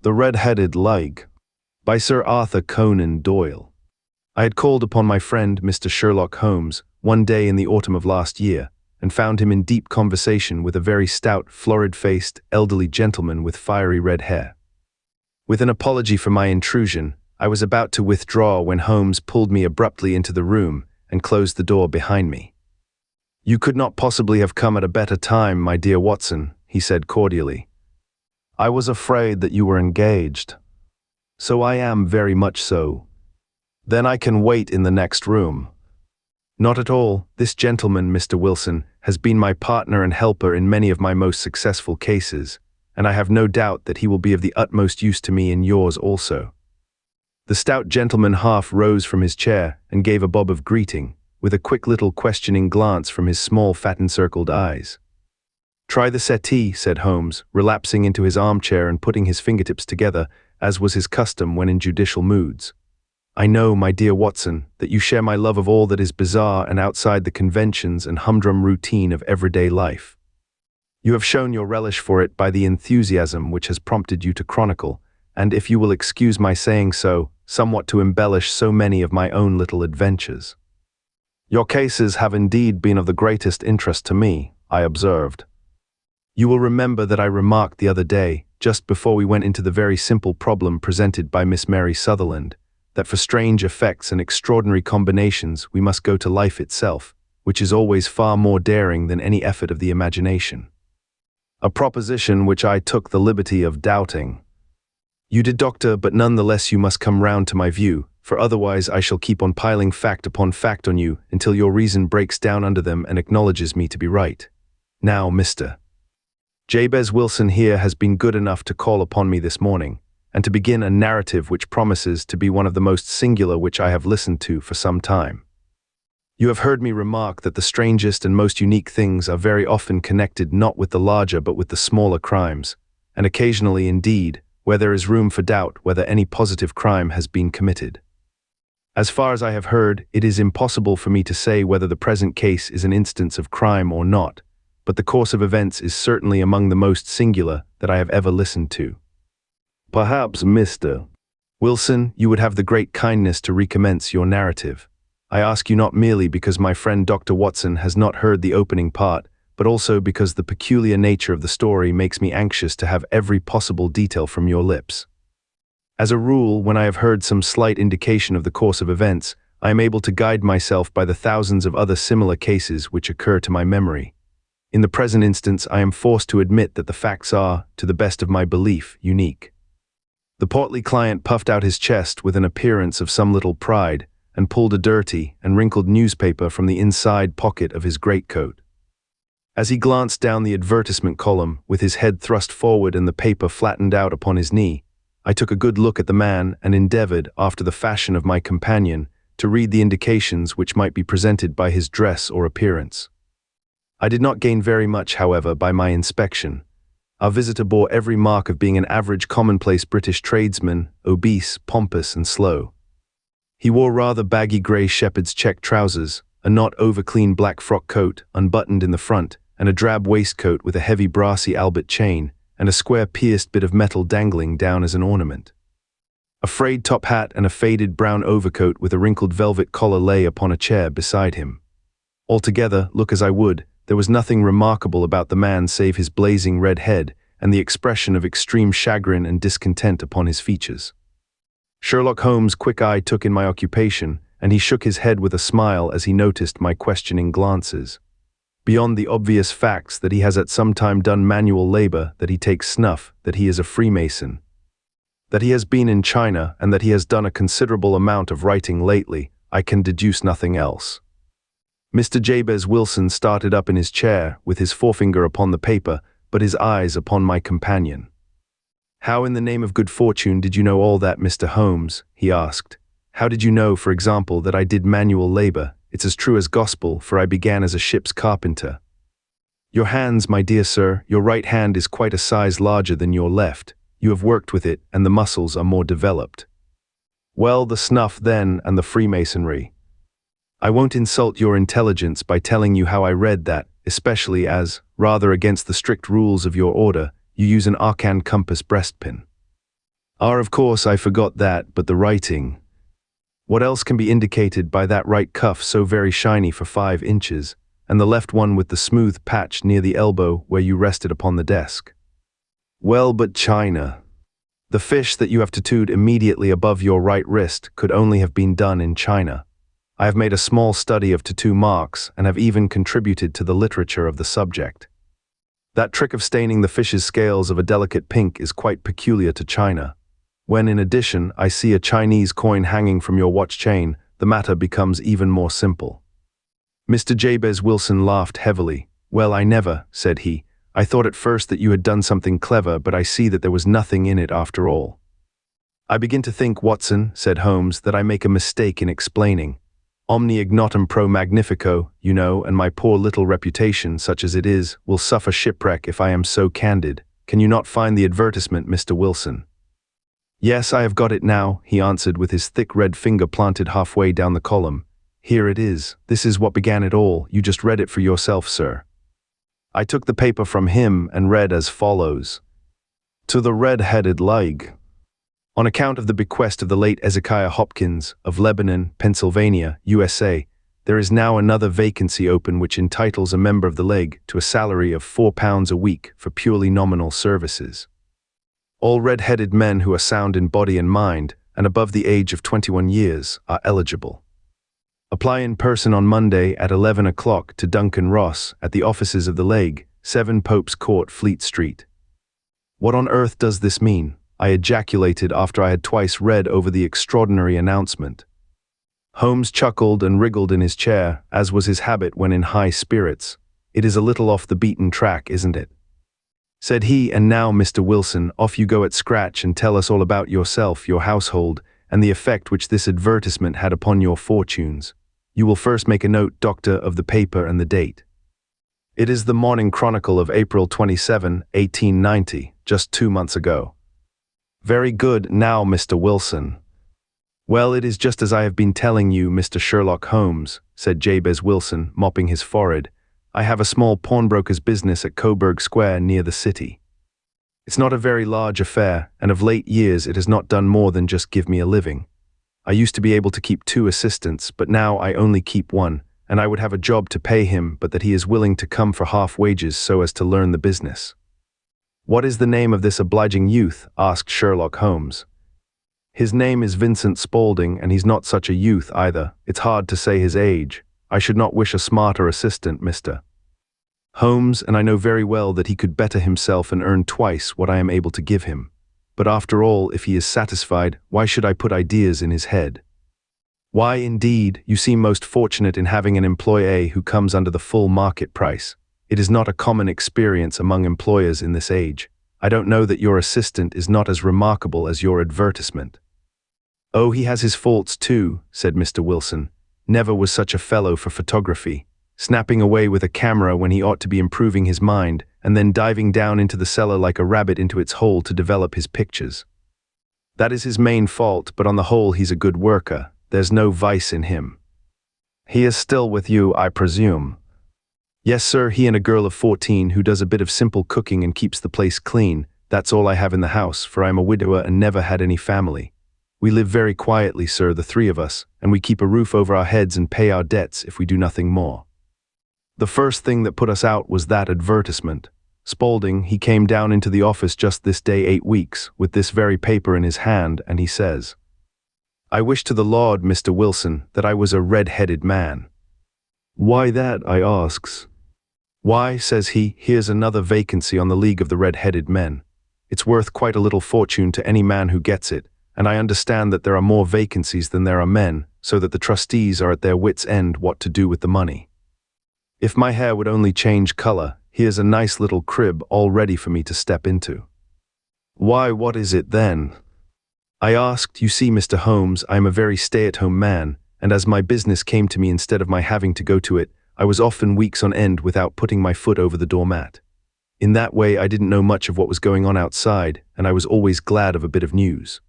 The Red-Headed Leg by Sir Arthur Conan Doyle. I had called upon my friend Mr. Sherlock Holmes one day in the autumn of last year, and found him in deep conversation with a very stout, florid-faced, elderly gentleman with fiery red hair. With an apology for my intrusion, I was about to withdraw when Holmes pulled me abruptly into the room and closed the door behind me. "You could not possibly have come at a better time, my dear Watson," he said cordially. "I was afraid that you were engaged." "So I am, very much so." "Then I can wait in the next room." "Not at all. This gentleman, Mr. Wilson, has been my partner and helper in many of my most successful cases, and I have no doubt that he will be of the utmost use to me in yours also." The stout gentleman half rose from his chair and gave a bob of greeting, with a quick little questioning glance from his small fat-encircled eyes. "Try the settee," said Holmes, relapsing into his armchair and putting his fingertips together, as was his custom when in judicial moods. "I know, my dear Watson, that you share my love of all that is bizarre and outside the conventions and humdrum routine of everyday life. You have shown your relish for it by the enthusiasm which has prompted you to chronicle, and if you will excuse my saying so, somewhat to embellish so many of my own little adventures. Your cases have indeed been of the greatest interest to me," I observed. "You will remember that I remarked the other day, just before we went into the very simple problem presented by Miss Mary Sutherland, that for strange effects and extraordinary combinations we must go to life itself, which is always far more daring than any effort of the imagination. A proposition which I took the liberty of doubting. You did, doctor, but none the less you must come round to my view, for otherwise I shall keep on piling fact upon fact on you until your reason breaks down under them and acknowledges me to be right. Now, Mr. Jabez Wilson here has been good enough to call upon me this morning, and to begin a narrative which promises to be one of the most singular which I have listened to for some time. You have heard me remark that the strangest and most unique things are very often connected not with the larger but with the smaller crimes, and occasionally, indeed, where there is room for doubt whether any positive crime has been committed. As far as I have heard, it is impossible for me to say whether the present case is an instance of crime or not, but the course of events is certainly among the most singular that I have ever listened to. Perhaps, Mr. Wilson, you would have the great kindness to recommence your narrative. I ask you not merely because my friend Dr. Watson has not heard the opening part, but also because the peculiar nature of the story makes me anxious to have every possible detail from your lips. As a rule, when I have heard some slight indication of the course of events, I am able to guide myself by the thousands of other similar cases which occur to my memory. In the present instance, I am forced to admit that the facts are, to the best of my belief, unique." The portly client puffed out his chest with an appearance of some little pride, and pulled a dirty and wrinkled newspaper from the inside pocket of his greatcoat. As he glanced down the advertisement column, with his head thrust forward and the paper flattened out upon his knee, I took a good look at the man and endeavored, after the fashion of my companion, to read the indications which might be presented by his dress or appearance. I did not gain very much, however, by my inspection. Our visitor bore every mark of being an average commonplace British tradesman, obese, pompous, and slow. He wore rather baggy grey shepherd's check trousers, a not over-clean black frock coat, unbuttoned in the front, and a drab waistcoat with a heavy brassy Albert chain, and a square pierced bit of metal dangling down as an ornament. A frayed top hat and a faded brown overcoat with a wrinkled velvet collar lay upon a chair beside him. Altogether, look as I would, there was nothing remarkable about the man save his blazing red head and the expression of extreme chagrin and discontent upon his features. Sherlock Holmes' quick eye took in my occupation, and he shook his head with a smile as he noticed my questioning glances. Beyond the obvious facts that he has at some time done manual labor, that he takes snuff, that he is a Freemason, that he has been in China, and that he has done a considerable amount of writing lately, I can deduce nothing else. Mr. Jabez Wilson started up in his chair, with his forefinger upon the paper, but his eyes upon my companion. "How in the name of good fortune did you know all that, Mr. Holmes?" he asked. "How did you know, for example, that I did manual labor? It's as true as gospel, for I began as a ship's carpenter." "Your hands, my dear sir, your right hand is quite a size larger than your left. You have worked with it, and the muscles are more developed." "Well, the snuff, then, and the Freemasonry. I won't insult your intelligence by telling you how I read that, especially as, rather against the strict rules of your order, you use an arcane compass breastpin." Of course, I forgot that, but the writing. What else can be indicated by that right cuff so very shiny for 5 inches, and the left one with the smooth patch near the elbow where you rested upon the desk? Well, but China. The fish that you have tattooed immediately above your right wrist could only have been done in China. I have made a small study of tattoo marks and have even contributed to the literature of the subject. That trick of staining the fish's scales of a delicate pink is quite peculiar to China. When, in addition, I see a Chinese coin hanging from your watch chain, the matter becomes even more simple. Mr. Jabez Wilson laughed heavily. Well, I never, said he. I thought at first that you had done something clever, but I see that there was nothing in it after all. I begin to think, Watson, said Holmes, that I make a mistake in explaining. Omni ignotum pro magnifico, you know, and my poor little reputation, such as it is, will suffer shipwreck if I am so candid. Can you not find the advertisement, Mr. Wilson? Yes, I have got it now, he answered with his thick red finger planted halfway down the column. Here it is. This is what began it all. You just read it for yourself, sir. I took the paper from him and read as follows. To the red-headed leg. On account of the bequest of the late Ezekiah Hopkins, of Lebanon, Pennsylvania, USA, there is now another vacancy open which entitles a member of the leg to a salary of £4 a week for purely nominal services. All red-headed men who are sound in body and mind, and above the age of 21 years, are eligible. Apply in person on Monday at 11 o'clock to Duncan Ross at the offices of the leg, 7 Pope's Court, Fleet Street. What on earth does this mean? I ejaculated after I had twice read over the extraordinary announcement. Holmes chuckled and wriggled in his chair, as was his habit when in high spirits. It is a little off the beaten track, isn't it? Said he, and now, Mr. Wilson, off you go at scratch and tell us all about yourself, your household, and the effect which this advertisement had upon your fortunes. You will first make a note, Doctor, of the paper and the date. It is the Morning Chronicle of April 27, 1890, just 2 months ago. Very good, now, Mr. Wilson. Well, it is just as I have been telling you, Mr. Sherlock Holmes, said Jabez Wilson, mopping his forehead. I have a small pawnbroker's business at Coburg Square near the city. It's not a very large affair, and of late years it has not done more than just give me a living. I used to be able to keep 2 assistants, but now I only keep 1, and I would have a job to pay him, but that he is willing to come for half wages so as to learn the business. What is the name of this obliging youth? Asked Sherlock Holmes. His name is Vincent Spaulding, and he's not such a youth either. It's hard to say his age. I should not wish a smarter assistant, Mr. Holmes, and I know very well that he could better himself and earn twice what I am able to give him. But after all, if he is satisfied, why should I put ideas in his head? Why, indeed, you seem most fortunate in having an employee who comes under the full market price. It is not a common experience among employers in this age. I don't know that your assistant is not as remarkable as your advertisement. Oh, he has his faults too, said Mr. Wilson. Never was such a fellow for photography. Snapping away with a camera when he ought to be improving his mind, and then diving down into the cellar like a rabbit into its hole to develop his pictures. That is his main fault, but on the whole he's a good worker. There's no vice in him. He is still with you, I presume? Yes, sir, he and a girl of 14 who does a bit of simple cooking and keeps the place clean. That's all I have in the house, for I am a widower and never had any family. We live very quietly, sir, the 3 of us, and we keep a roof over our heads and pay our debts if we do nothing more. The first thing that put us out was that advertisement. Spaulding, he came down into the office just this day 8 weeks, with this very paper in his hand, and he says, I wish to the Lord, Mr. Wilson, that I was a red-headed man. Why that, I asks. Why, says he, here's another vacancy on the League of the Red-Headed Men. It's worth quite a little fortune to any man who gets it, and I understand that there are more vacancies than there are men, so that the trustees are at their wits' end what to do with the money. If my hair would only change color, here's a nice little crib all ready for me to step into. Why, what is it then? I asked. You see, Mr. Holmes, I am a very stay-at-home man, and as my business came to me instead of my having to go to it, I was often weeks on end without putting my foot over the doormat. In that way, I didn't know much of what was going on outside, and I was always glad of a bit of news.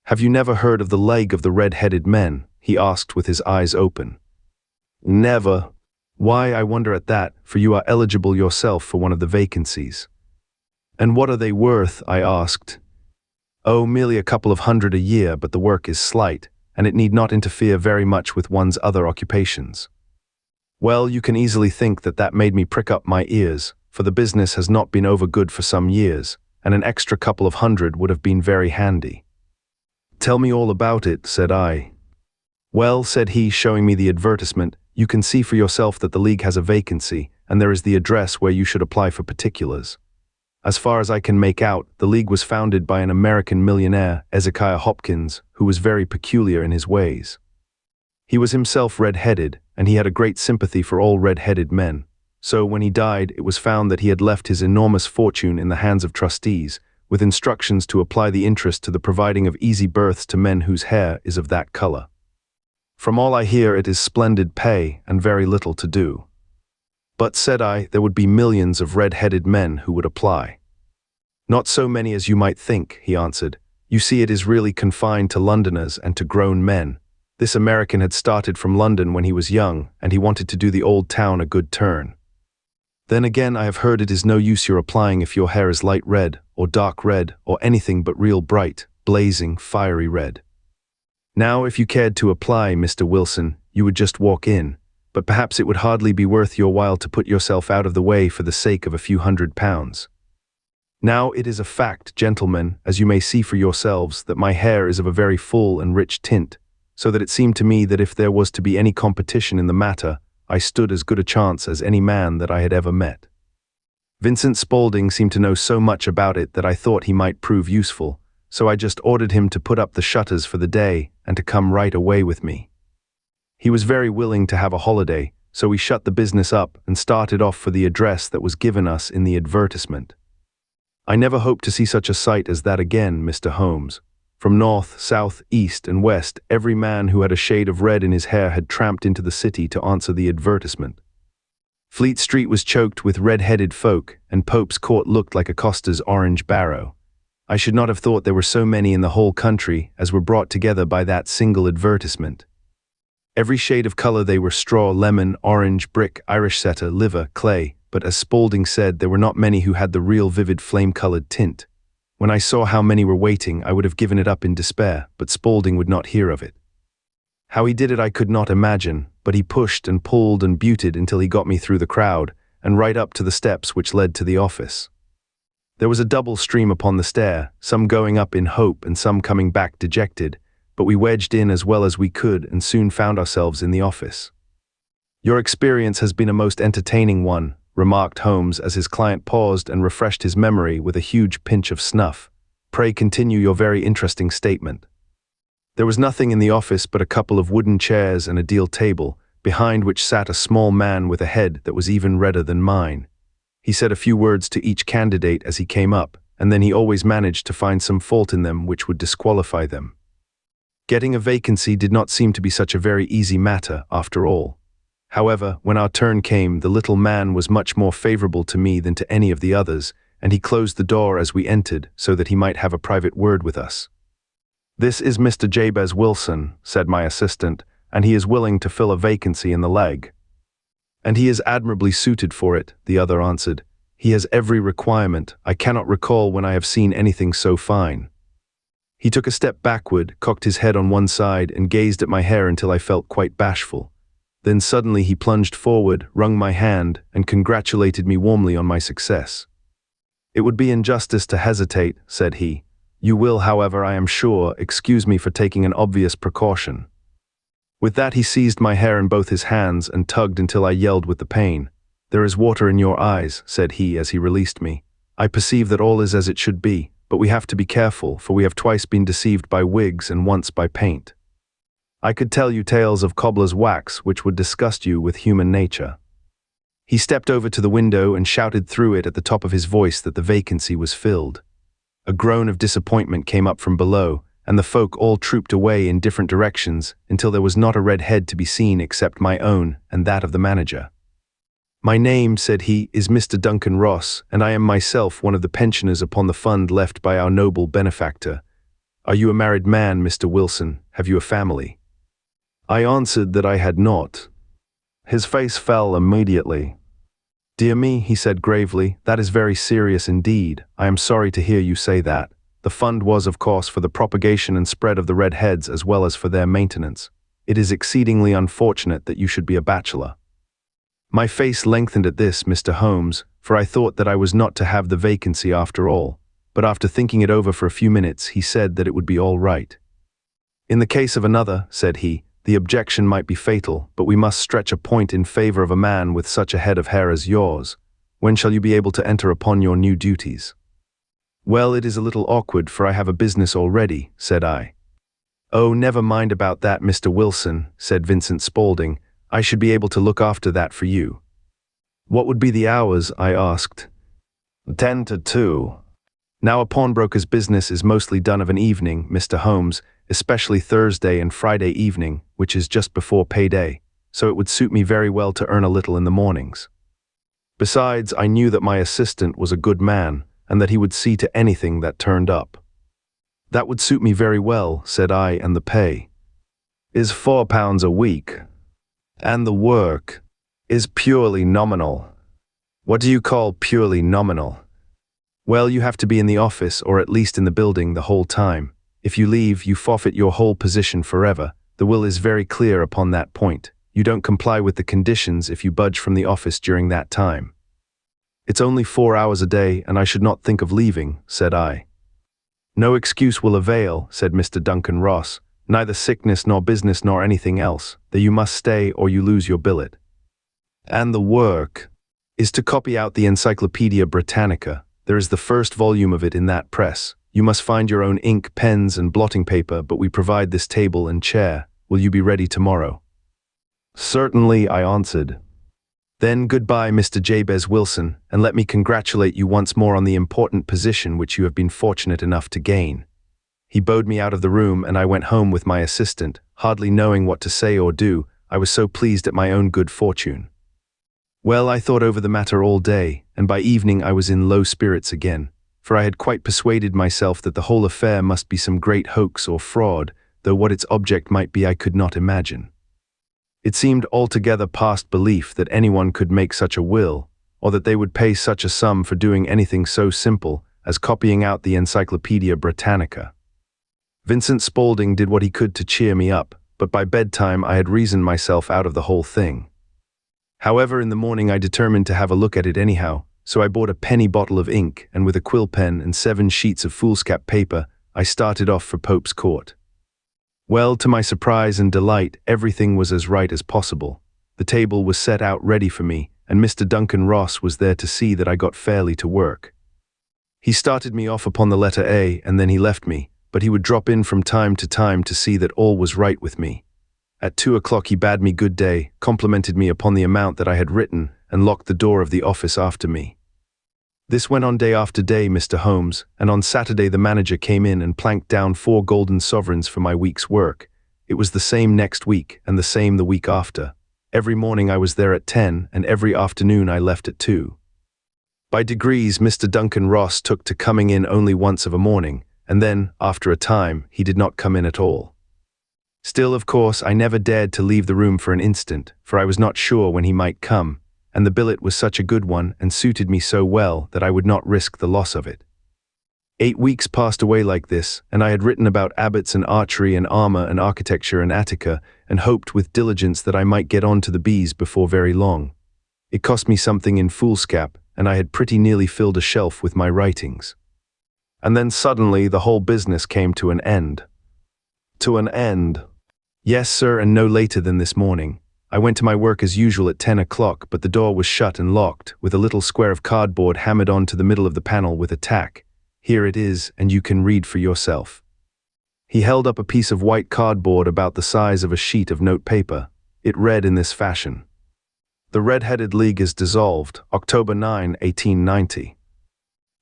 Have you never heard of the League of the Red-Headed Men? He asked with his eyes open. Never. Why, I wonder at that, for you are eligible yourself for one of the vacancies. And what are they worth? I asked. Oh, merely a couple of hundred a year, but the work is slight, and it need not interfere very much with one's other occupations. Well, you can easily think that that made me prick up my ears, for the business has not been over good for some years, and an extra couple of hundred would have been very handy. Tell me all about it, said I. Well, said he, showing me the advertisement, you can see for yourself that the league has a vacancy, and there is the address where you should apply for particulars. As far as I can make out, the league was founded by an American millionaire, Ezekiah Hopkins, who was very peculiar in his ways. He was himself red-headed, and he had a great sympathy for all red-headed men. So when he died, it was found that he had left his enormous fortune in the hands of trustees, with instructions to apply the interest to the providing of easy berths to men whose hair is of that color. From all I hear, it is splendid pay and very little to do. But, said I, there would be millions of red-headed men who would apply. Not so many as you might think, he answered. You see, it is really confined to Londoners and to grown men. This American had started from London when he was young, and he wanted to do the old town a good turn. Then again, I have heard it is no use your applying if your hair is light red, or dark red, or anything but real bright, blazing, fiery red. Now, if you cared to apply, Mr. Wilson, you would just walk in, but perhaps it would hardly be worth your while to put yourself out of the way for the sake of a few £100. Now, it is a fact, gentlemen, as you may see for yourselves, that my hair is of a very full and rich tint, so that it seemed to me that if there was to be any competition in the matter, I stood as good a chance as any man that I had ever met. Vincent Spaulding seemed to know so much about it that I thought he might prove useful, so I just ordered him to put up the shutters for the day and to come right away with me. He was very willing to have a holiday, so we shut the business up and started off for the address that was given us in the advertisement. I never hope to see such a sight as that again, Mr. Holmes. From north, south, east, and west, every man who had a shade of red in his hair had tramped into the city to answer the advertisement. Fleet Street was choked with red-headed folk, and Pope's Court looked like a coster's orange barrow. I should not have thought there were so many in the whole country as were brought together by that single advertisement. Every shade of color they were straw, lemon, orange, brick, Irish setter, liver, clay, but as Spaulding said, there were not many who had the real vivid flame-colored tint. When I saw how many were waiting, I would have given it up in despair, but Spaulding would not hear of it. How he did it I could not imagine, but he pushed and pulled and buted until he got me through the crowd, and right up to the steps which led to the office. There was a double stream upon the stair, some going up in hope and some coming back dejected, but we wedged in as well as we could and soon found ourselves in the office. Your experience has been a most entertaining one, remarked Holmes as his client paused and refreshed his memory with a huge pinch of snuff. Pray continue your very interesting statement. There was nothing in the office but a couple of wooden chairs and a deal table, behind which sat a small man with a head that was even redder than mine. He said a few words to each candidate as he came up, and then he always managed to find some fault in them which would disqualify them. Getting a vacancy did not seem to be such a very easy matter, after all. However, when our turn came, the little man was much more favorable to me than to any of the others, and he closed the door as we entered so that he might have a private word with us. This is Mr. Jabez Wilson, said my assistant, and he is willing to fill a vacancy in the leg. And he is admirably suited for it, the other answered. He has every requirement. I cannot recall when I have seen anything so fine. He took a step backward, cocked his head on one side, and gazed at my hair until I felt quite bashful. Then suddenly he plunged forward, wrung my hand, and congratulated me warmly on my success. It would be injustice to hesitate, said he. You will, however, I am sure, excuse me for taking an obvious precaution. With that he seized my hair in both his hands and tugged until I yelled with the pain. There is water in your eyes, said he as he released me. I perceive that all is as it should be, but we have to be careful, for we have twice been deceived by wigs and once by paint. I could tell you tales of cobbler's wax which would disgust you with human nature. He stepped over to the window and shouted through it at the top of his voice that the vacancy was filled. A groan of disappointment came up from below, and the folk all trooped away in different directions until there was not a red head to be seen except my own and that of the manager. My name, said he, is Mr. Duncan Ross, and I am myself one of the pensioners upon the fund left by our noble benefactor. Are you a married man, Mr. Wilson? Have you a family? I answered that I had not. His face fell immediately. Dear me, he said gravely, that is very serious indeed. I am sorry to hear you say that. The fund was, of course, for the propagation and spread of the red heads as well as for their maintenance. It is exceedingly unfortunate that you should be a bachelor. My face lengthened at this, Mr. Holmes, for I thought that I was not to have the vacancy after all, but after thinking it over for a few minutes, he said that it would be all right. In the case of another, said he, the objection might be fatal, but we must stretch a point in favor of a man with such a head of hair as yours. When shall you be able to enter upon your new duties? Well, it is a little awkward, for I have a business already, said I. Oh, never mind about that, Mr. Wilson, said Vincent Spaulding. I should be able to look after that for you. What would be the hours? I asked. 10 to 2. Now a pawnbroker's business is mostly done of an evening, Mr. Holmes, especially Thursday and Friday evening, which is just before payday, so it would suit me very well to earn a little in the mornings. Besides, I knew that my assistant was a good man, and that he would see to anything that turned up. That would suit me very well, said I, and the pay is £4 a week. And the work is purely nominal. What do you call purely nominal? Well, you have to be in the office, or at least in the building, the whole time. If you leave, you forfeit your whole position forever. The will is very clear upon that point. You don't comply with the conditions if you budge from the office during that time. It's only 4 hours a day, and I should not think of leaving, said I. No excuse will avail, said Mr. Duncan Ross. Neither sickness nor business nor anything else, that you must stay or you lose your billet. And the work is to copy out the Encyclopedia Britannica. There is the first volume of it in that press. You must find your own ink, pens, and blotting paper, but we provide this table and chair. Will you be ready tomorrow? Certainly, I answered. Then goodbye, Mr. Jabez Wilson, and let me congratulate you once more on the important position which you have been fortunate enough to gain. He bowed me out of the room, and I went home with my assistant, hardly knowing what to say or do. I was so pleased at my own good fortune. Well, I thought over the matter all day, and by evening I was in low spirits again, for I had quite persuaded myself that the whole affair must be some great hoax or fraud, though what its object might be I could not imagine. It seemed altogether past belief that anyone could make such a will, or that they would pay such a sum for doing anything so simple as copying out the Encyclopedia Britannica. Vincent Spaulding did what he could to cheer me up, but by bedtime I had reasoned myself out of the whole thing. However, in the morning I determined to have a look at it anyhow, so I bought a penny bottle of ink, and with a quill pen and 7 sheets of foolscap paper, I started off for Pope's Court. Well, to my surprise and delight, everything was as right as possible. The table was set out ready for me, and Mr. Duncan Ross was there to see that I got fairly to work. He started me off upon the letter A, and then he left me, but he would drop in from time to see that all was right with me. At 2 o'clock he bade me good day, complimented me upon the amount that I had written, and locked the door of the office after me. This went on day after day, Mr. Holmes, and on Saturday the manager came in and planked down 4 golden sovereigns for my week's work. It was the same next week, and the same the week after. Every morning I was there at 10, and every afternoon I left at 2. By degrees, Mr. Duncan Ross took to coming in only once of a morning, and then, after a time, he did not come in at all. Still, of course, I never dared to leave the room for an instant, for I was not sure when he might come, and the billet was such a good one and suited me so well that I would not risk the loss of it. 8 weeks passed away like this, and I had written about abbots and archery and armor and architecture and Attica, and hoped with diligence that I might get on to the bees before very long. It cost me something in foolscap, and I had pretty nearly filled a shelf with my writings. And then suddenly the whole business came to an end. To an end. Yes, sir, and no later than this morning. I went to my work as usual at 10 o'clock, but the door was shut and locked, with a little square of cardboard hammered on to the middle of the panel with a tack. Here it is, and you can read for yourself. He held up a piece of white cardboard about the size of a sheet of note paper. It read in this fashion: The Red-Headed League is dissolved, October 9, 1890.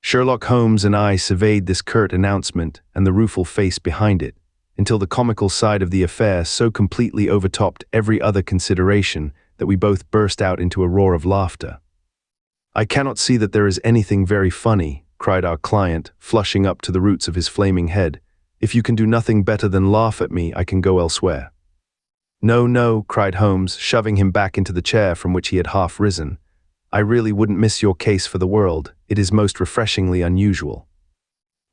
Sherlock Holmes and I surveyed this curt announcement and the rueful face behind it, until the comical side of the affair so completely overtopped every other consideration that we both burst out into a roar of laughter. I cannot see that there is anything very funny, cried our client, flushing up to the roots of his flaming head. If you can do nothing better than laugh at me, I can go elsewhere. No, no, cried Holmes, shoving him back into the chair from which he had half risen. I really wouldn't miss your case for the world. It is most refreshingly unusual.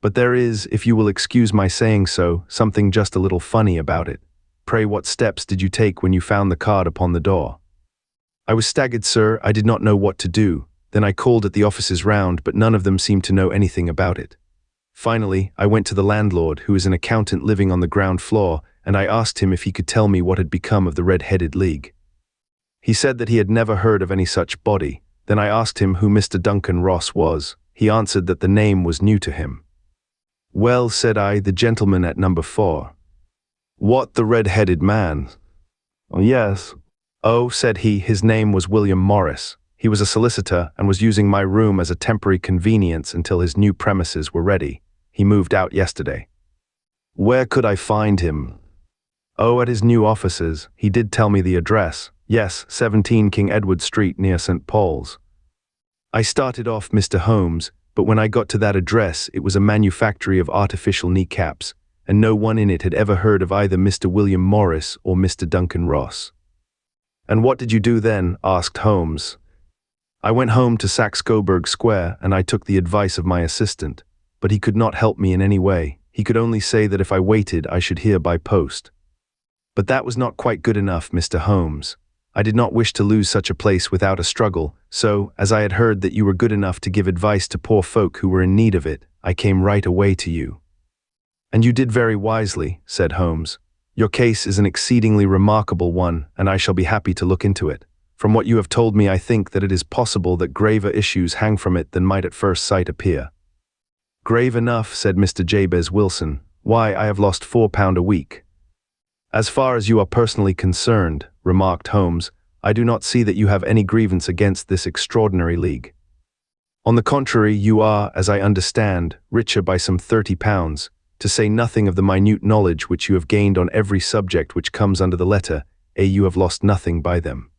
But there is, if you will excuse my saying so, something just a little funny about it. Pray, what steps did you take when you found the card upon the door?" "I was staggered, sir. I did not know what to do. Then I called at the offices round, but none of them seemed to know anything about it. Finally, I went to the landlord, who is an accountant living on the ground floor, and I asked him if he could tell me what had become of the Red-Headed League. He said that he had never heard of any such body. Then I asked him who Mr. Duncan Ross was. He answered that the name was new to him. 'Well,' said I, 'the gentleman at number 4. "'What, the red-headed man?' "'Oh, yes.' "'Oh,' said he, 'his name was William Morris. He was a solicitor and was using my room as a temporary convenience until his new premises were ready. He moved out yesterday.' "'Where could I find him?' "'Oh, at his new offices. He did tell me the address. Yes, 17 King Edward Street near St. Paul's.' I started off, Mr. Holmes, but when I got to that address, it was a manufactory of artificial kneecaps, and no one in it had ever heard of either Mr. William Morris or Mr. Duncan Ross." "And what did you do then?" asked Holmes. "I went home to Saxe-Coburg Square, and I took the advice of my assistant, but he could not help me in any way. He could only say that if I waited, I should hear by post. But that was not quite good enough, Mr. Holmes. I did not wish to lose such a place without a struggle, so, as I had heard that you were good enough to give advice to poor folk who were in need of it, I came right away to you." "And you did very wisely," said Holmes. "Your case is an exceedingly remarkable one, and I shall be happy to look into it. From what you have told me, I think that it is possible that graver issues hang from it than might at first sight appear." "Grave enough," said Mr. Jabez Wilson. "Why, I have lost £4 a week." "As far as you are personally concerned," remarked Holmes, "I do not see that you have any grievance against this extraordinary league. On the contrary, you are, as I understand, richer by some £30, to say nothing of the minute knowledge which you have gained on every subject which comes under the letter, you have lost nothing by them."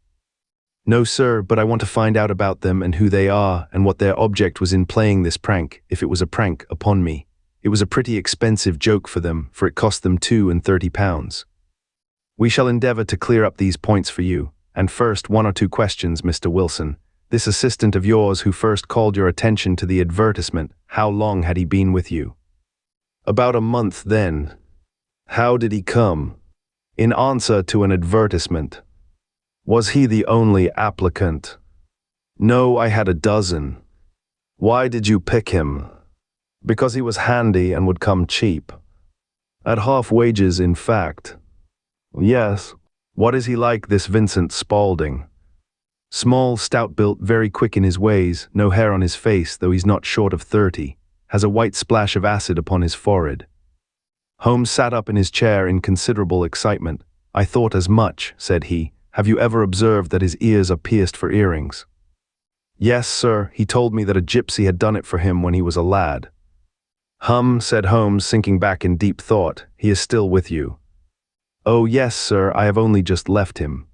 "No, sir, but I want to find out about them and who they are and what their object was in playing this prank, if it was a prank, upon me. It was a pretty expensive joke for them, for it cost them £32. "We shall endeavor to clear up these points for you. And first, 1 or 2 questions, Mr. Wilson. This assistant of yours who first called your attention to the advertisement, how long had he been with you?" "About a month then." "How did he come?" "In answer to an advertisement." "Was he the only applicant?" "No, I had a dozen." "Why did you pick him?" "Because he was handy and would come cheap." "At half wages, in fact." "Yes." "What is he like, this Vincent Spaulding?" "Small, stout-built, very quick in his ways, no hair on his face, though he's not short of 30, has a white splash of acid upon his forehead." Holmes sat up in his chair in considerable excitement. "I thought as much," said he. "Have you ever observed that his ears are pierced for earrings?" "Yes, sir. He told me that a gypsy had done it for him when he was a lad." Said Holmes, sinking back in deep thought. "He is still with you?" "Oh, yes, sir. I have only just left him."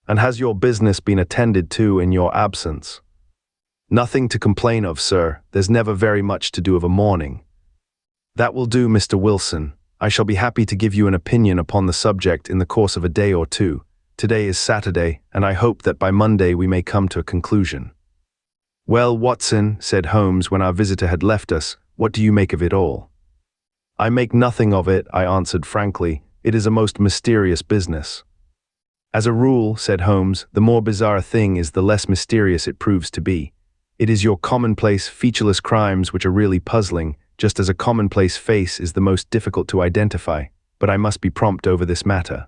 "And has your business been attended to in your absence?" "Nothing to complain of, sir. There's never very much to do of a morning." "That will do, Mr. Wilson. I shall be happy to give you an opinion upon the subject in the course of a day or two. Today is Saturday, and I hope that by Monday we may come to a conclusion." "Well, Watson," said Holmes when our visitor had left us, "what do you make of it all?" "I make nothing of it," I answered frankly. "It is a most mysterious business." "As a rule," said Holmes, "the more bizarre a thing is, the less mysterious it proves to be. It is your commonplace, featureless crimes which are really puzzling, just as a commonplace face is the most difficult to identify. But I must be prompt over this matter."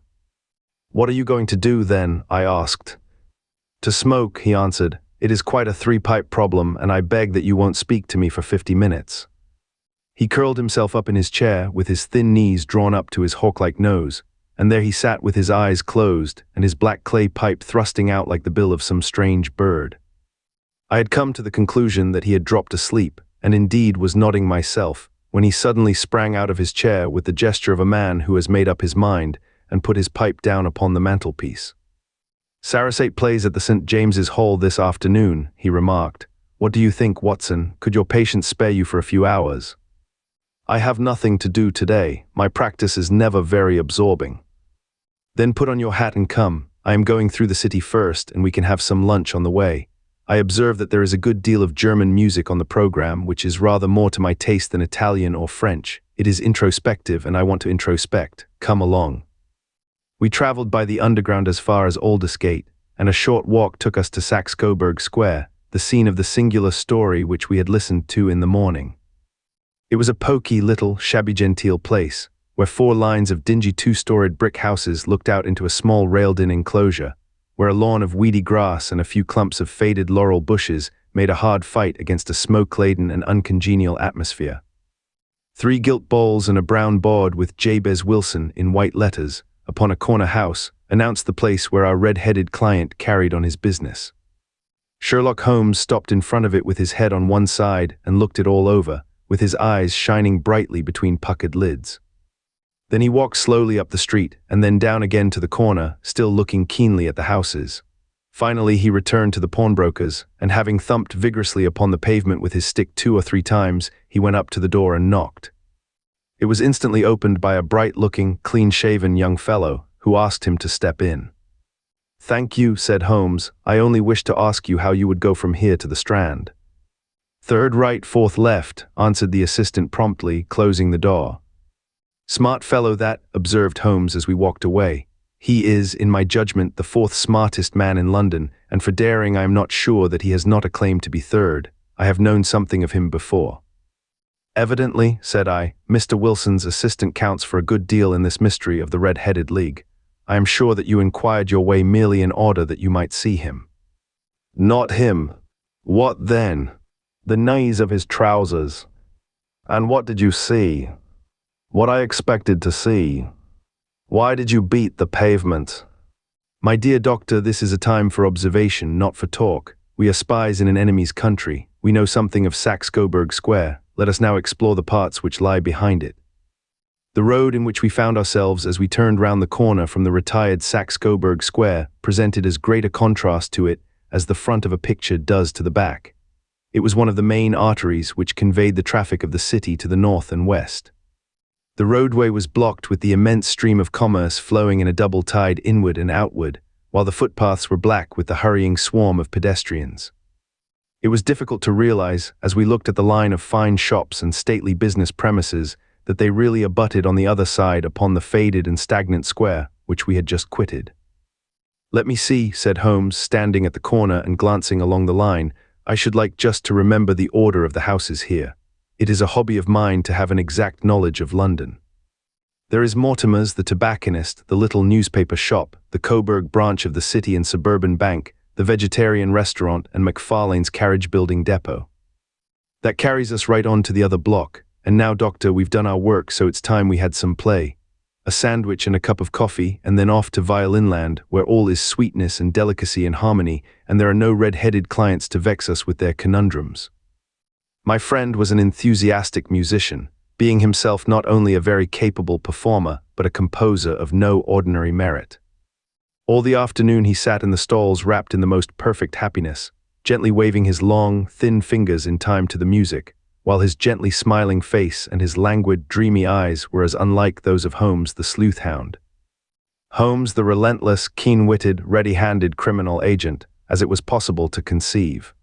"What are you going to do, then?" I asked. "To smoke," he answered. "It is quite a 3-pipe problem, and I beg that you won't speak to me for 50 minutes. He curled himself up in his chair, with his thin knees drawn up to his hawk-like nose, and there he sat with his eyes closed, and his black clay pipe thrusting out like the bill of some strange bird. I had come to the conclusion that he had dropped asleep, and indeed was nodding myself, when he suddenly sprang out of his chair with the gesture of a man who has made up his mind, and put his pipe down upon the mantelpiece. "Sarasate plays at the St. James's Hall this afternoon," he remarked. "What do you think, Watson? Could your patience spare you for a few hours?" "I have nothing to do today. My practice is never very absorbing." "Then put on your hat and come. I am going through the city first, and we can have some lunch on the way. I observe that there is a good deal of German music on the program, which is rather more to my taste than Italian or French. It is introspective, and I want to introspect. Come along. We traveled by the underground as far as Aldersgate, and a short walk took us to Saxe-Coburg Square, the scene of the singular story which we had listened to in the morning. It was a poky little, shabby-genteel place, where 4 lines of dingy 2-storied brick houses looked out into a small railed-in enclosure, where a lawn of weedy grass and a few clumps of faded laurel bushes made a hard fight against a smoke-laden and uncongenial atmosphere. 3 gilt bowls and a brown board with Jabez Wilson in white letters upon a corner house announced the place where our red-headed client carried on his business. Sherlock Holmes stopped in front of it with his head on one side and looked it all over, with his eyes shining brightly between puckered lids. Then he walked slowly up the street and then down again to the corner, still looking keenly at the houses. Finally he returned to the pawnbroker's, and having thumped vigorously upon the pavement with his stick 2 or 3 times, he went up to the door and knocked. It was instantly opened by a bright-looking, clean-shaven young fellow, who asked him to step in. "Thank you," said Holmes. "I only wished to ask you how you would go from here to the Strand." "Third right, 4th left," answered the assistant promptly, closing the door. "Smart fellow that," observed Holmes as we walked away. "He is, in my judgment, the 4th smartest man in London, and for daring I am not sure that he has not a claim to be 3rd. I have known something of him before." "Evidently," said I, "Mr. Wilson's assistant counts for a good deal in this mystery of the Red-Headed League. I am sure that you inquired your way merely in order that you might see him." "Not him. What then?" "The knees of his trousers." "And what did you see?" "What I expected to see." "Why did you beat the pavement?" "My dear doctor, this is a time for observation, not for talk. We are spies in an enemy's country. We know something of Saxe-Coburg Square. Let us now explore the parts which lie behind it. The road in which we found ourselves as we turned round the corner from the retired Saxe-Coburg Square presented as great a contrast to it as the front of a picture does to the back. It was one of the main arteries which conveyed the traffic of the city to the north and west. The roadway was blocked with the immense stream of commerce flowing in a double tide inward and outward, while the footpaths were black with the hurrying swarm of pedestrians. It was difficult to realize, as we looked at the line of fine shops and stately business premises, that they really abutted on the other side upon the faded and stagnant square which we had just quitted. "Let me see," said Holmes, standing at the corner and glancing along the line. "I should like just to remember the order of the houses here. It is a hobby of mine to have an exact knowledge of London. There is Mortimer's, the tobacconist, the little newspaper shop, the Coburg branch of the City and Suburban Bank, the vegetarian restaurant, and McFarlane's carriage-building depot. That carries us right on to the other block, and now, doctor, we've done our work, so it's time we had some play. A sandwich and a cup of coffee, and then off to Violinland, where all is sweetness and delicacy and harmony, and there are no red-headed clients to vex us with their conundrums." My friend was an enthusiastic musician, being himself not only a very capable performer, but a composer of no ordinary merit. All the afternoon he sat in the stalls wrapped in the most perfect happiness, gently waving his long, thin fingers in time to the music, while his gently smiling face and his languid, dreamy eyes were as unlike those of Holmes the sleuth-hound. Holmes the relentless, keen-witted, ready-handed criminal agent, as it was possible to conceive.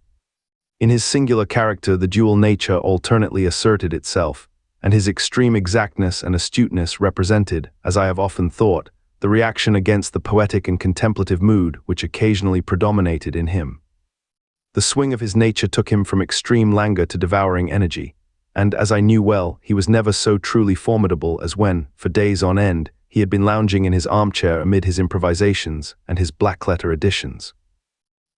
In his singular character the dual nature alternately asserted itself, and his extreme exactness and astuteness represented, as I have often thought, the reaction against the poetic and contemplative mood which occasionally predominated in him. The swing of his nature took him from extreme languor to devouring energy, and, as I knew well, he was never so truly formidable as when, for days on end, he had been lounging in his armchair amid his improvisations and his black-letter editions.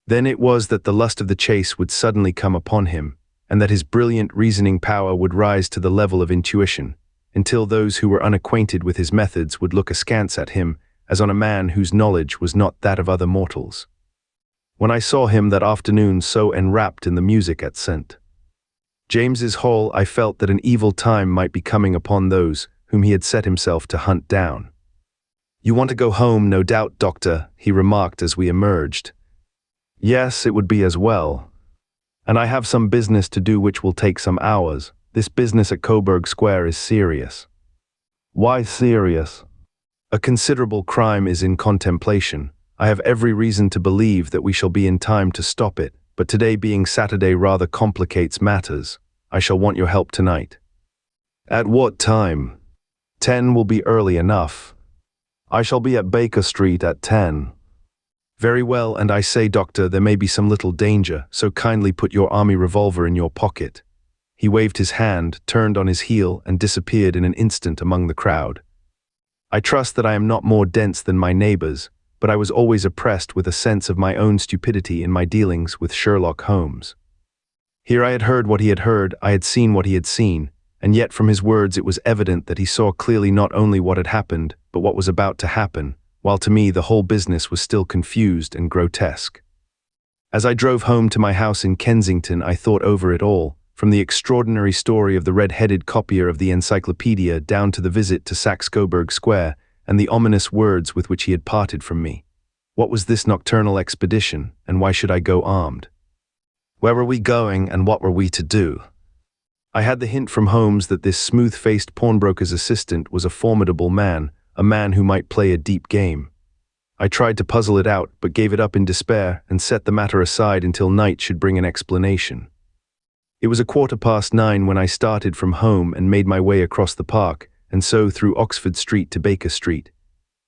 Then it was that the lust of the chase would suddenly come upon him, and that his brilliant reasoning power would rise to the level of intuition, until those who were unacquainted with his methods would look askance at him as on a man whose knowledge was not that of other mortals. When I saw him that afternoon so enwrapped in the music at St. James's Hall, I felt that an evil time might be coming upon those whom he had set himself to hunt down. "You want to go home, no doubt, doctor," he remarked as we emerged. "Yes, it would be as well. And I have some business to do which will take some hours. This business at Coburg Square is serious." "Why serious?" "A considerable crime is in contemplation. I have every reason to believe that we shall be in time to stop it, but today being Saturday rather complicates matters. I shall want your help tonight." "At what time?" "10 will be early enough. I shall be at Baker Street at 10. "Very well, and I say, Doctor, there may be some little danger, so kindly put your army revolver in your pocket." He waved his hand, turned on his heel, and disappeared in an instant among the crowd. I trust that I am not more dense than my neighbors, but I was always oppressed with a sense of my own stupidity in my dealings with Sherlock Holmes. Here I had heard what he had heard, I had seen what he had seen, and yet from his words it was evident that he saw clearly not only what had happened, but what was about to happen, while to me the whole business was still confused and grotesque. As I drove home to my house in Kensington, I thought over it all, from the extraordinary story of the red-headed copier of the encyclopedia down to the visit to Saxe-Coburg Square and the ominous words with which he had parted from me. What was this nocturnal expedition, and why should I go armed? Where were we going, and what were we to do? I had the hint from Holmes that this smooth-faced pawnbroker's assistant was a formidable man, a man who might play a deep game. I tried to puzzle it out, but gave it up in despair and set the matter aside until night should bring an explanation. It was 9:15 when I started from home and made my way across the park, and so through Oxford Street to Baker Street.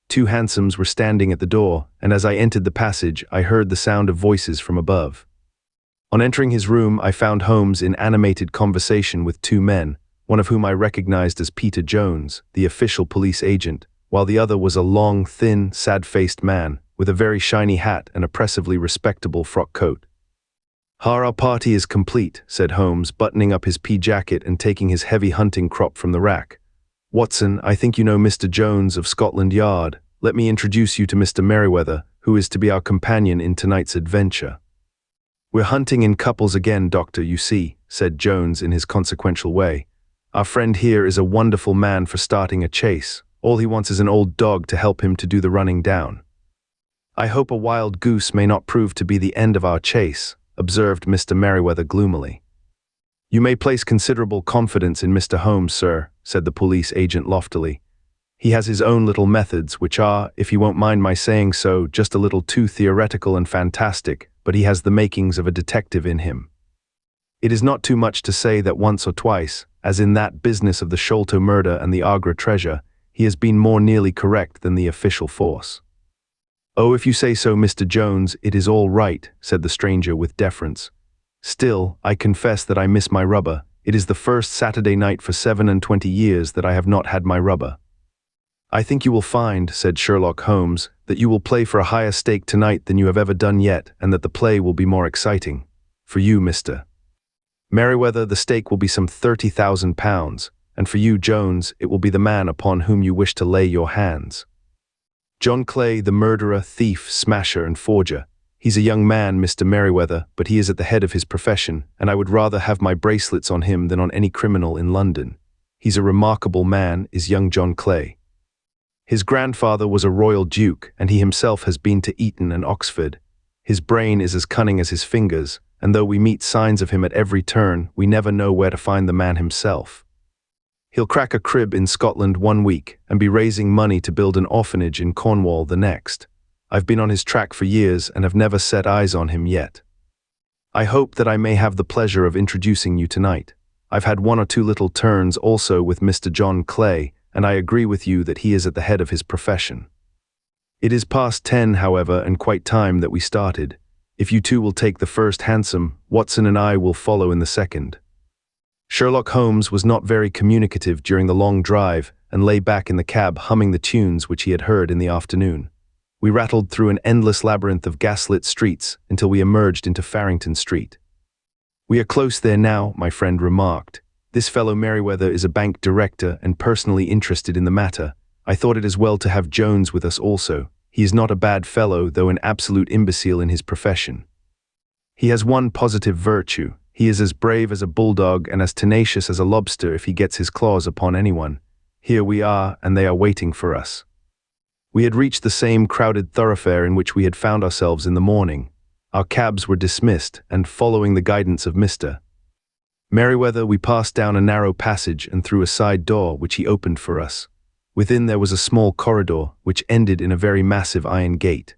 2 hansoms were standing at the door, and as I entered the passage, I heard the sound of voices from above. On entering his room, I found Holmes in animated conversation with 2 men, one of whom I recognized as Peter Jones, the official police agent, while the other was a long, thin, sad-faced man, with a very shiny hat and oppressively respectable frock coat. "Our party is complete," said Holmes, buttoning up his pea jacket and taking his heavy hunting crop from the rack. "Watson, I think you know Mr. Jones of Scotland Yard. Let me introduce you to Mr. Merriweather, who is to be our companion in tonight's adventure." "We're hunting in couples again, Doctor, you see," said Jones in his consequential way. "Our friend here is a wonderful man for starting a chase. All he wants is an old dog to help him to do the running down." "I hope a wild goose may not prove to be the end of our chase," observed Mr. Merriweather gloomily. "You may place considerable confidence in Mr. Holmes, sir," said the police agent loftily. "He has his own little methods, which are, if you won't mind my saying so, just a little too theoretical and fantastic, but he has the makings of a detective in him. It is not too much to say that once or twice, as in that business of the Sholto murder and the Agra treasure, he has been more nearly correct than the official force." "Oh, if you say so, Mr. Jones, it is all right," said the stranger with deference. "Still, I confess that I miss my rubber. It is the first Saturday night for 27 years that I have not had my rubber." "I think you will find," said Sherlock Holmes, "that you will play for a higher stake tonight than you have ever done yet, and that the play will be more exciting. For you, Mr. Merriweather, the stake will be some £30,000, and for you, Jones, it will be the man upon whom you wish to lay your hands. John Clay, the murderer, thief, smasher, and forger. He's a young man, Mr. Merriweather, but he is at the head of his profession, and I would rather have my bracelets on him than on any criminal in London. He's a remarkable man, is young John Clay. His grandfather was a royal duke, and he himself has been to Eton and Oxford. His brain is as cunning as his fingers, and though we meet signs of him at every turn, we never know where to find the man himself. He'll crack a crib in Scotland one week and be raising money to build an orphanage in Cornwall the next. I've been on his track for years and have never set eyes on him yet. I hope that I may have the pleasure of introducing you tonight. I've had 1 or 2 little turns also with Mr. John Clay, and I agree with you that he is at the head of his profession. It is past 10, however, and quite time that we started. If you 2 will take the first hansom, Watson and I will follow in the second." Sherlock Holmes was not very communicative during the long drive and lay back in the cab humming the tunes which he had heard in the afternoon. We rattled through an endless labyrinth of gaslit streets until we emerged into Farrington Street. "We are close there now," my friend remarked. "This fellow Merriweather is a bank director and personally interested in the matter. I thought it as well to have Jones with us also. He is not a bad fellow, though an absolute imbecile in his profession. He has one positive virtue. He is as brave as a bulldog and as tenacious as a lobster if he gets his claws upon anyone. Here we are, and they are waiting for us." We had reached the same crowded thoroughfare in which we had found ourselves in the morning. Our cabs were dismissed, and following the guidance of Mr. Merriweather, we passed down a narrow passage and through a side door which he opened for us. Within there was a small corridor which ended in a very massive iron gate.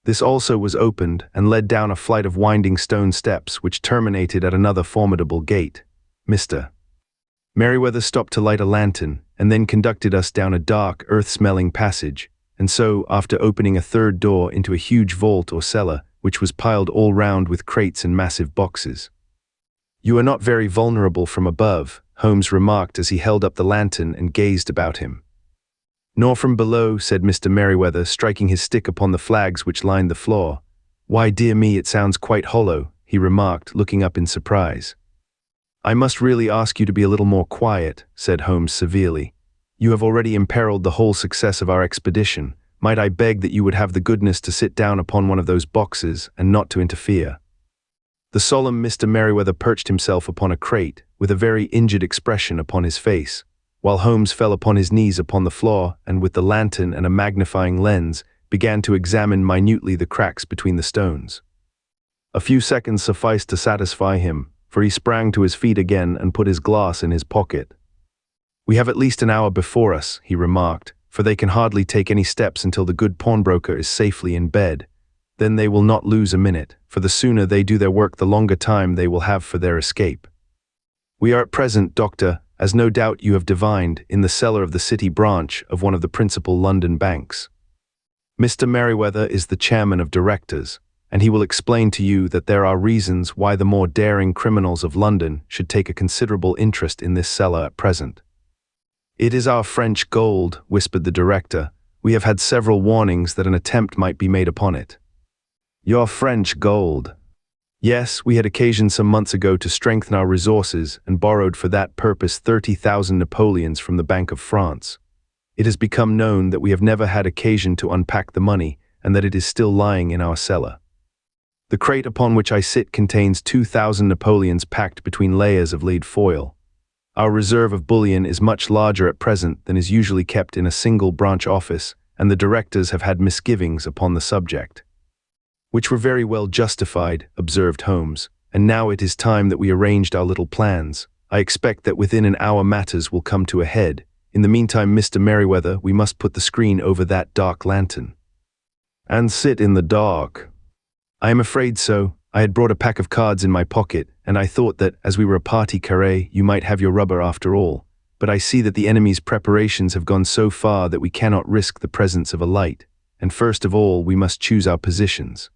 This also was opened and led down a flight of winding stone steps which terminated at another formidable gate. Mr. Merriweather stopped to light a lantern and then conducted us down a dark, earth-smelling passage, and so, after opening a third door into a huge vault or cellar, which was piled all round with crates and massive boxes. "You are not very vulnerable from above," Holmes remarked as he held up the lantern and gazed about him. "Nor from below," said Mr. Merriweather, striking his stick upon the flags which lined the floor. "Why, dear me, it sounds quite hollow," he remarked, looking up in surprise. "I must really ask you to be a little more quiet," said Holmes severely. "You have already imperiled the whole success of our expedition. Might I beg that you would have the goodness to sit down upon one of those boxes and not to interfere?" The solemn Mr. Merriweather perched himself upon a crate, with a very injured expression upon his face, while Holmes fell upon his knees upon the floor and with the lantern and a magnifying lens began to examine minutely the cracks between the stones. A few seconds sufficed to satisfy him, for he sprang to his feet again and put his glass in his pocket. "We have at least an hour before us," he remarked, "for they can hardly take any steps until the good pawnbroker is safely in bed. Then they will not lose a minute, for the sooner they do their work the longer time they will have for their escape. We are at present, Doctor, as no doubt you have divined, in the cellar of the city branch of one of the principal London banks. Mr. Merriweather is the chairman of directors, and he will explain to you that there are reasons why the more daring criminals of London should take a considerable interest in this cellar at present." "It is our French gold," whispered the director. "We have had several warnings that an attempt might be made upon it." "Your French gold?" "Yes, we had occasion some months ago to strengthen our resources and borrowed for that purpose 30,000 Napoleons from the Bank of France. It has become known that we have never had occasion to unpack the money and that it is still lying in our cellar. The crate upon which I sit contains 2,000 Napoleons packed between layers of lead foil. Our reserve of bullion is much larger at present than is usually kept in a single branch office, and the directors have had misgivings upon the subject." "Which were very well justified," observed Holmes, "and now it is time that we arranged our little plans. I expect that within an hour matters will come to a head. In the meantime, Mr. Merriweather, we must put the screen over that dark lantern." "And sit in the dark?" "I am afraid so. I had brought a pack of cards in my pocket, and I thought that, as we were a partie carré, you might have your rubber after all. But I see that the enemy's preparations have gone so far that we cannot risk the presence of a light, and first of all we must choose our positions.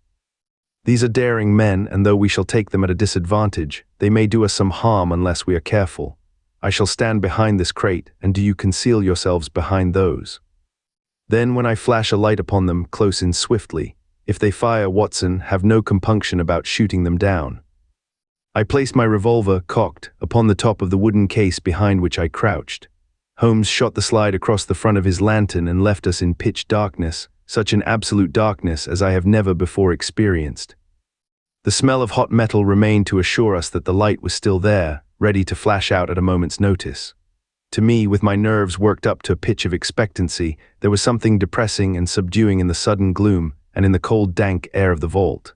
These are daring men, and though we shall take them at a disadvantage, they may do us some harm unless we are careful. I shall stand behind this crate, and do you conceal yourselves behind those. Then when I flash a light upon them, close in swiftly. If they fire, Watson, have no compunction about shooting them down." I placed my revolver, cocked, upon the top of the wooden case behind which I crouched. Holmes shot the slide across the front of his lantern and left us in pitch darkness, such an absolute darkness as I have never before experienced. The smell of hot metal remained to assure us that the light was still there, ready to flash out at a moment's notice. To me, with my nerves worked up to a pitch of expectancy, there was something depressing and subduing in the sudden gloom and in the cold, dank air of the vault.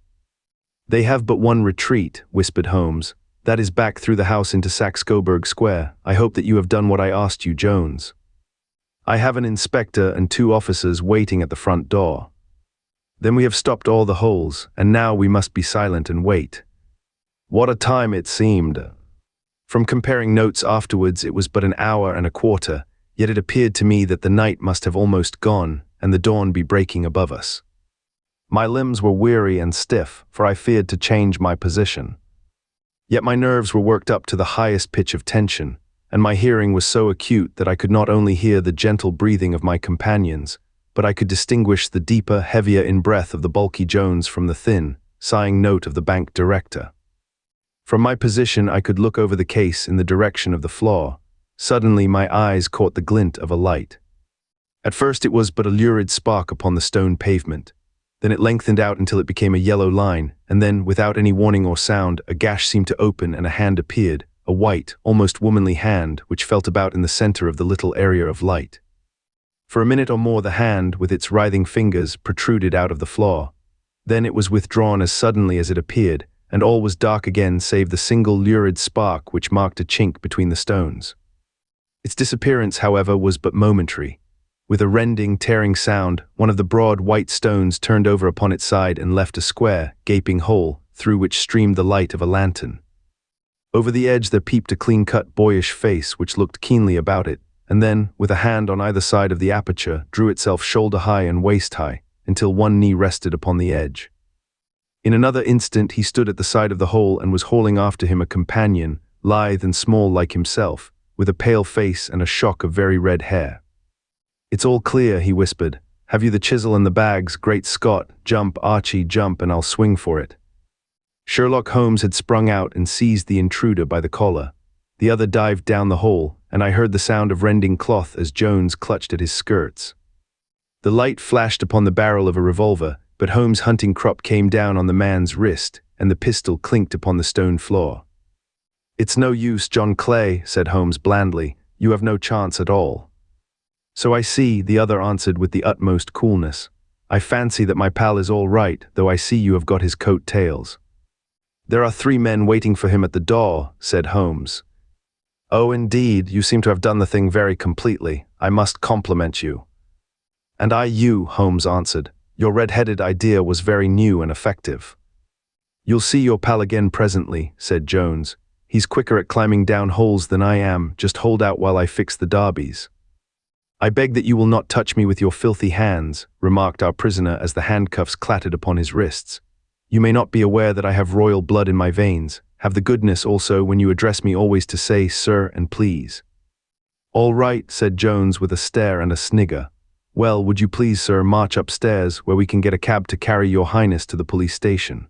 "They have but one retreat," whispered Holmes. "That is back through the house into Saxe-Coburg Square. I hope that you have done what I asked you, Jones. I have an inspector and 2 officers waiting at the front door. Then we have stopped all the holes, and now we must be silent and wait." What a time it seemed! From comparing notes afterwards, it was but an hour and a quarter, yet it appeared to me that the night must have almost gone, and the dawn be breaking above us. My limbs were weary and stiff, for I feared to change my position. Yet my nerves were worked up to the highest pitch of tension, and my hearing was so acute that I could not only hear the gentle breathing of my companions, but I could distinguish the deeper, heavier in-breath of the bulky Jones from the thin, sighing note of the bank director. From my position I could look over the case in the direction of the floor. Suddenly my eyes caught the glint of a light. At first it was but a lurid spark upon the stone pavement. Then it lengthened out until it became a yellow line, and then, without any warning or sound, a gash seemed to open and a hand appeared, a white, almost womanly hand, which felt about in the center of the little area of light. For a minute or more the hand, with its writhing fingers, protruded out of the floor. Then it was withdrawn as suddenly as it appeared, and all was dark again save the single lurid spark which marked a chink between the stones. Its disappearance, however, was but momentary. With a rending, tearing sound, one of the broad, white stones turned over upon its side and left a square, gaping hole, through which streamed the light of a lantern. Over the edge there peeped a clean-cut, boyish face which looked keenly about it, and then, with a hand on either side of the aperture, drew itself shoulder-high and waist-high, until one knee rested upon the edge. In another instant he stood at the side of the hole and was hauling after him a companion, lithe and small like himself, with a pale face and a shock of very red hair. "It's all clear," he whispered. "Have you the chisel and the bags? Great Scott, jump, Archie, jump, and I'll swing for it." Sherlock Holmes had sprung out and seized the intruder by the collar. The other dived down the hole, and I heard the sound of rending cloth as Jones clutched at his skirts. The light flashed upon the barrel of a revolver, but Holmes' hunting crop came down on the man's wrist, and the pistol clinked upon the stone floor. "It's no use, John Clay," said Holmes blandly. "You have no chance at all." "So I see," the other answered with the utmost coolness. "I fancy that my pal is all right, though I see you have got his coat tails." "There are 3 men waiting for him at the door," said Holmes. "Oh, indeed, you seem to have done the thing very completely. I must compliment you." "And I you," Holmes answered. "Your red-headed idea was very new and effective." "You'll see your pal again presently," said Jones. "He's quicker at climbing down holes than I am. Just hold out while I fix the derbies." "I beg that you will not touch me with your filthy hands," remarked our prisoner as the handcuffs clattered upon his wrists. "You may not be aware that I have royal blood in my veins. Have the goodness also when you address me always to say sir and please." "All right," said Jones with a stare and a snigger. "Well, would you please, sir, march upstairs, where we can get a cab to carry your highness to the police station?"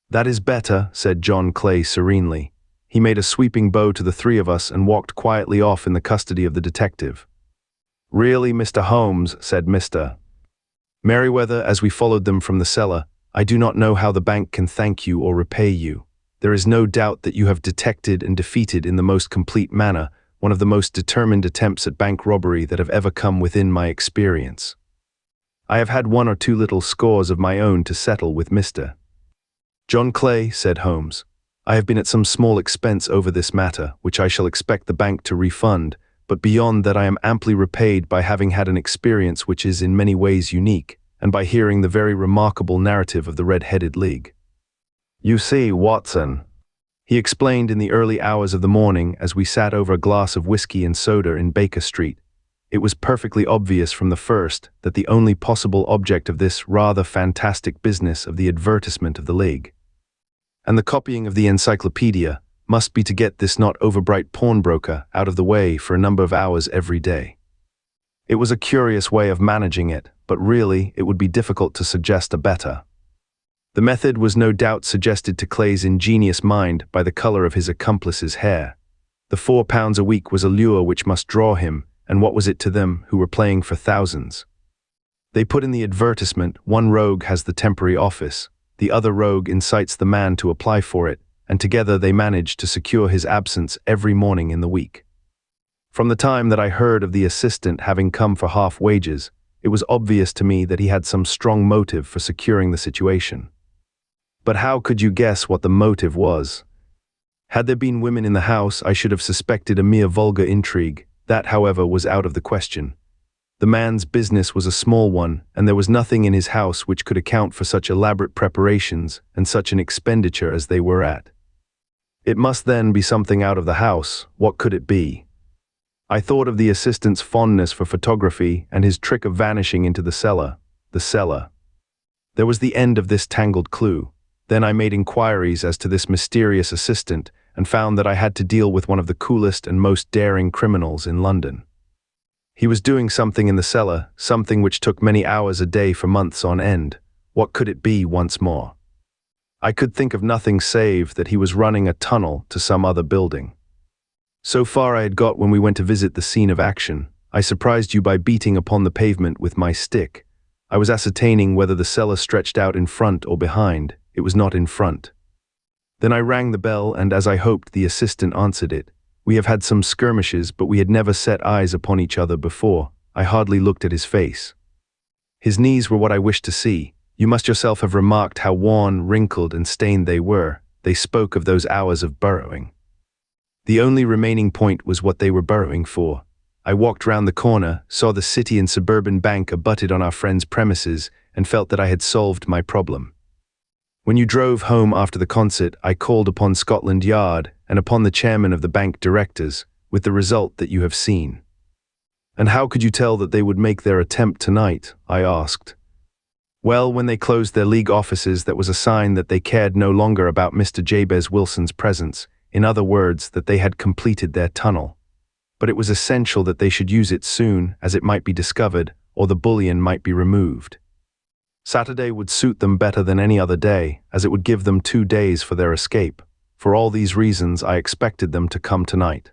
"That is better," said John Clay serenely. He made a sweeping bow to the 3 of us and walked quietly off in the custody of the detective. "Really, Mr. Holmes," said Mr. Merriweather as we followed them from the cellar, "I do not know how the bank can thank you or repay you. There is no doubt that you have detected and defeated in the most complete manner one of the most determined attempts at bank robbery that have ever come within my experience. I have had 1 or 2 little scores of my own to settle with Mr. John Clay," said Holmes. "I have been at some small expense over this matter, which I shall expect the bank to refund, but beyond that I am amply repaid by having had an experience which is in many ways unique, and by hearing the very remarkable narrative of the Red-Headed League. You see, Watson," he explained in the early hours of the morning as we sat over a glass of whiskey and soda in Baker Street, it was perfectly obvious from the first that the only possible object of this rather fantastic business of the advertisement of the League, and the copying of the encyclopedia, must be to get this not overbright pawnbroker out of the way for a number of hours every day. It was a curious way of managing it, but really it would be difficult to suggest a better. The method was no doubt suggested to Clay's ingenious mind by the color of his accomplice's hair. The £4 a week was a lure which must draw him, and what was it to them who were playing for thousands? They put in the advertisement, one rogue has the temporary office, the other rogue incites the man to apply for it, and together they managed to secure his absence every morning in the week. From the time that I heard of the assistant having come for half wages, it was obvious to me that he had some strong motive for securing the situation. But how could you guess what the motive was? Had there been women in the house, I should have suspected a mere vulgar intrigue. That, however, was out of the question. The man's business was a small one, and there was nothing in his house which could account for such elaborate preparations and such an expenditure as they were at. It must then be something out of the house. What could it be? I thought of the assistant's fondness for photography and his trick of vanishing into the cellar. The cellar. There was the end of this tangled clue. Then I made inquiries as to this mysterious assistant and found that I had to deal with one of the coolest and most daring criminals in London. He was doing something in the cellar, something which took many hours a day for months on end. What could it be once more? I could think of nothing save that he was running a tunnel to some other building. So far I had got when we went to visit the scene of action. I surprised you by beating upon the pavement with my stick. I was ascertaining whether the cellar stretched out in front or behind. It was not in front. Then I rang the bell, and as I hoped, the assistant answered it. We have had some skirmishes, but we had never set eyes upon each other before. I hardly looked at his face. His knees were what I wished to see. You must yourself have remarked how worn, wrinkled, and stained they were. They spoke of those hours of burrowing. The only remaining point was what they were burrowing for. I walked round the corner, saw the city and suburban bank abutted on our friend's premises, and felt that I had solved my problem. When you drove home after the concert, I called upon Scotland Yard and upon the chairman of the bank directors, with the result that you have seen. And how could you tell that they would make their attempt tonight? I asked. Well, when they closed their league offices, that was a sign that they cared no longer about Mr. Jabez Wilson's presence, in other words, that they had completed their tunnel. But it was essential that they should use it soon, as it might be discovered, or the bullion might be removed. Saturday would suit them better than any other day, as it would give them 2 days for their escape. For all these reasons, I expected them to come tonight.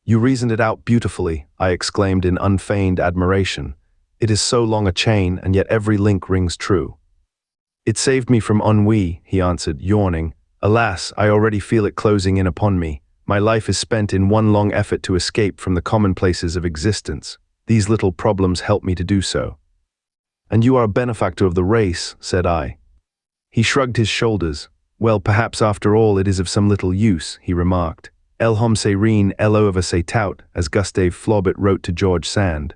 You reasoned it out beautifully, I exclaimed in unfeigned admiration. It is so long a chain, and yet every link rings true. It saved me from ennui, he answered, yawning. Alas, I already feel it closing in upon me. My life is spent in one long effort to escape from the commonplaces of existence. These little problems help me to do so. And you are a benefactor of the race, said I. He shrugged his shoulders. Well, perhaps after all it is of some little use, he remarked. El homme c'est rien, el over c'est tout, as Gustave Flaubert wrote to George Sand.